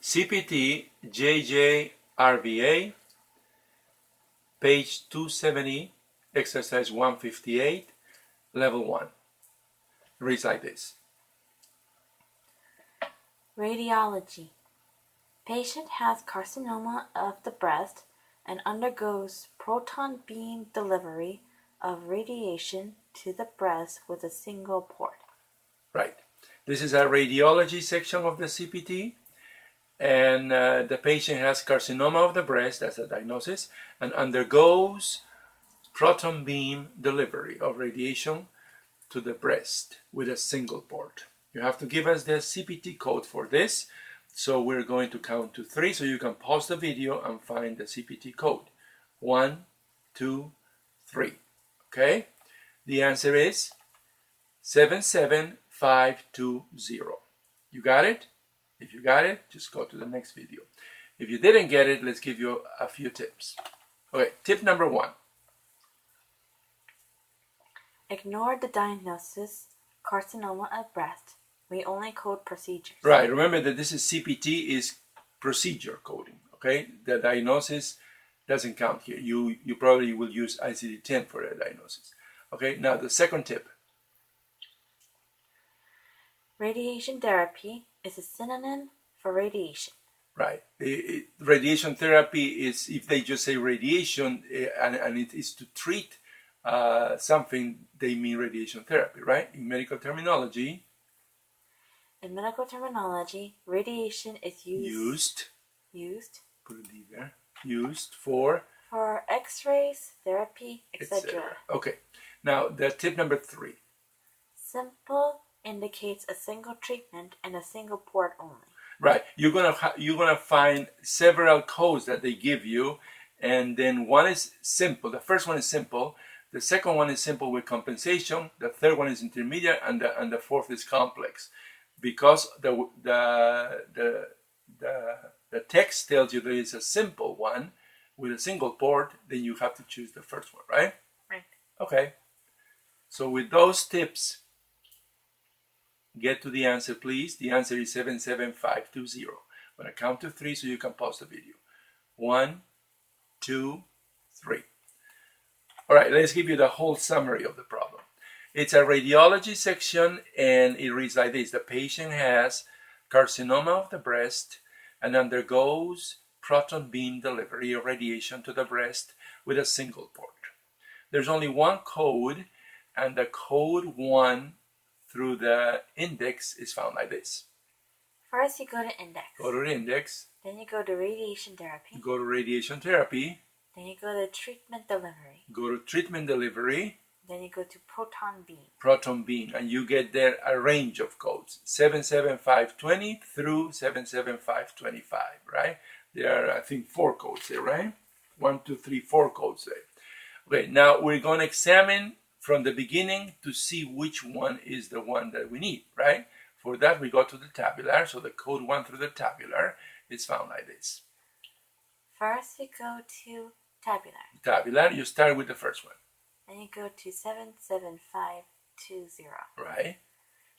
CPT RVA, page 270, exercise 158, level 1. Reads like this. Radiology. Patient has carcinoma of the breast and undergoes proton beam delivery of radiation to the breast with a single port. Right. This is a radiology section of the CPT, and the patient has carcinoma of the breast, that's a diagnosis, and undergoes proton beam delivery of radiation to the breast with a single port. You have to give us the CPT code for this, so we're going to count to 3, so you can pause the video and find the CPT code. 1, 2, 3. Okay? The answer is 77520. You got it? If you got it, just go to the next video. If you didn't get it, let's give you a few tips. Okay, tip number 1. Ignore the diagnosis, carcinoma of breast. We only code procedures. Right, remember that this is CPT is procedure coding, okay? The diagnosis doesn't count here. You probably will use ICD-10 for a diagnosis. Okay, now the second tip. Radiation therapy is a synonym for radiation. Right. Radiation therapy is, if they just say radiation and it is to treat something, they mean radiation therapy, right? In medical terminology. In medical terminology, radiation is used. Put a D there. Used for X-rays, therapy, etc. Okay. Now the tip number 3. Simple indicates a single treatment and a single port only. Right. You're gonna find several codes that they give you, and then one is simple. The first one is simple. The second one is simple with compensation. The third one is intermediate, and the fourth is complex. Because the text tells you there is a simple one with a single port, then you have to choose the first one, right? Right. Okay. So with those tips, get to the answer, please. The answer is 77520. I'm going to count to 3 so you can pause the video. 1, 2, 3. All right, let's give you the whole summary of the problem. It's a radiology section, and it reads like this. The patient has carcinoma of the breast and undergoes proton beam delivery of radiation to the breast with a single port. There's only one code, and the code 1 through the index is found like this. First, you go to index. Go to the index. Then you go to radiation therapy. Go to radiation therapy. Then you go to treatment delivery. Go to treatment delivery. Then you go to proton beam. Proton beam, and you get there a range of codes, 77520 through 77525, right? There are, I think, 4 codes there, right? 1, 2, 3, 4 codes there. Okay, now we're going to examine from the beginning to see which one is the one that we need, right? For that, we go to the tabular. So the code 1 through the tabular is found like this. First, you go to tabular. Tabular, you start with the first one. Then you go to 77520. Right.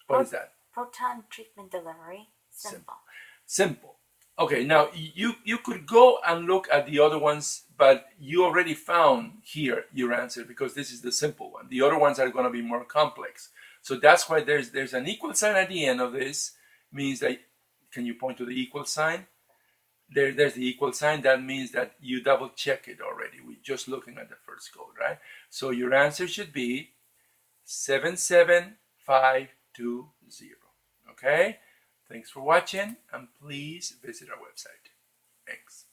What is that? Proton treatment delivery. Simple. Simple. Okay, now you could go and look at the other ones, but you already found here your answer because this is the simple one. The other ones are going to be more complex. So that's why there's an equal sign at the end of this. Means that, can you point to the equal sign? There's the equal sign. That means that you double check it already. We're just looking at the first code, right? So your answer should be 77520. Okay? Thanks for watching, and please visit our website. Thanks.